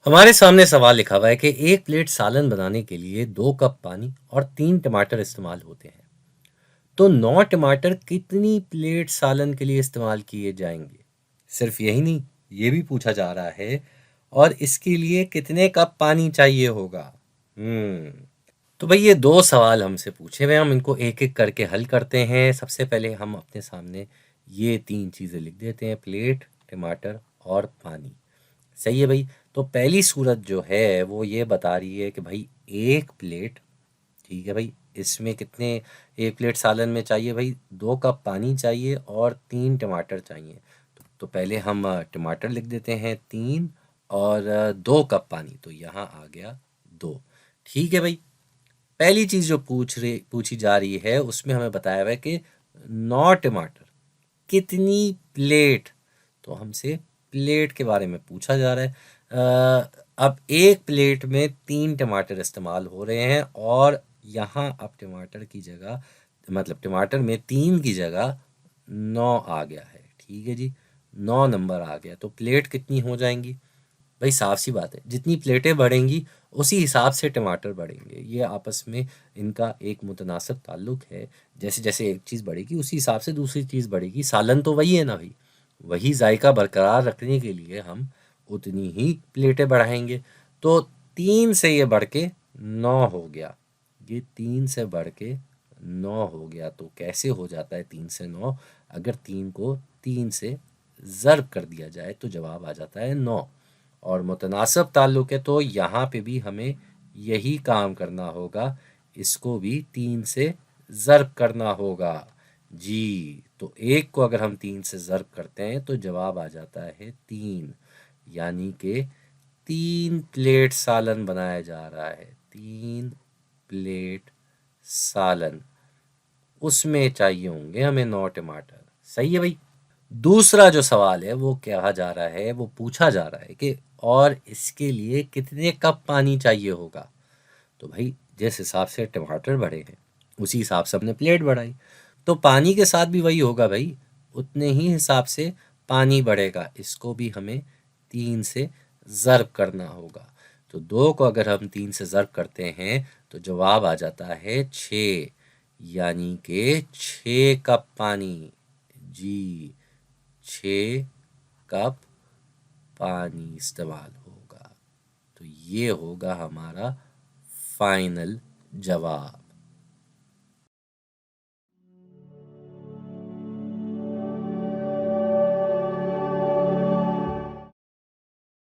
हमारे सामने सवाल लिखा हुआ है कि एक प्लेट सालन बनाने के लिए 2 कप पानी और 3 टमाटर इस्तेमाल होते हैं। तो 9 टमाटर कितनी प्लेट सालन के लिए इस्तेमाल किए जाएंगे? सिर्फ यही नहीं, ये भी पूछा जा रहा है और इसके लिए कितने कप पानी चाहिए होगा। हम्म तो भाई ये दो सवाल हमसे पूछे हुए, हम इनको एक एक करके हल करते हैं। सबसे पहले हम अपने सामने ये 3 चीजें लिख देते हैं: प्लेट, टमाटर और पानी। सही है भाई। तो पहली सूरत जो है वो ये बता रही है कि भाई एक प्लेट, ठीक है भाई, इसमें कितने, एक प्लेट सालन में चाहिए भाई 2 कप पानी चाहिए और 3 टमाटर चाहिए। तो पहले हम टमाटर लिख देते हैं 3 और 2 कप पानी, तो यहाँ आ गया 2। ठीक है भाई। पहली चीज़ जो पूछी जा रही है उसमें हमें बताया हुआ है कि 9 टमाटर कितनी प्लेट। तो हमसे प्लेट के बारे में पूछा जा रहा है। अब एक प्लेट में 3 टमाटर इस्तेमाल हो रहे हैं और यहाँ अब टमाटर की जगह, मतलब टमाटर में 3 की जगह 9 आ गया है। ठीक है जी, 9 नंबर आ गया। तो प्लेट कितनी हो जाएंगी भाई? साफ सी बात है, जितनी प्लेटें बढ़ेंगी उसी हिसाब से टमाटर बढ़ेंगे। ये आपस में इनका एक मुतनासिब ताल्लुक है। जैसे जैसे एक चीज़ बढ़ेगी उसी हिसाब से दूसरी चीज़ बढ़ेगी। सालन तो वही है ना भाई, वही जायका बरकरार रखने के लिए हम उतनी ही प्लेटें बढ़ाएंगे। तो 3 से ये बढ़ के 9 हो गया। ये 3 से बढ़ के 9 हो गया। तो कैसे हो जाता है 3 से 9? अगर 3 को 3 से ज़र्ब कर दिया जाए तो जवाब आ जाता है 9। और मुतनासिब ताल्लुक है तो यहाँ पे भी हमें यही काम करना होगा, इसको भी 3 से ज़र्ब करना होगा जी। तो एक को अगर हम 3 से ज़र्ब करते हैं तो जवाब आ जाता है 3, यानी कि 3 प्लेट सालन बनाया जा रहा है। 3 प्लेट सालन, उसमें चाहिए होंगे हमें 9 टमाटर। सही है भाई। दूसरा जो सवाल है वो कहा जा रहा है, वो पूछा जा रहा है कि और इसके लिए कितने कप पानी चाहिए होगा। तो भाई जिस हिसाब से टमाटर बढ़े हैं उसी हिसाब से हमने प्लेट बढ़ाई, तो पानी के साथ भी वही होगा भाई, उतने ही हिसाब से पानी बढ़ेगा। इसको भी हमें 3 से ज़र्ब करना होगा। तो 2 को अगर हम 3 से ज़र्ब करते हैं तो जवाब आ जाता है 6, यानी कि 6 कप पानी जी। 6 कप पानी इस्तेमाल होगा। तो ये होगा हमारा फाइनल जवाब।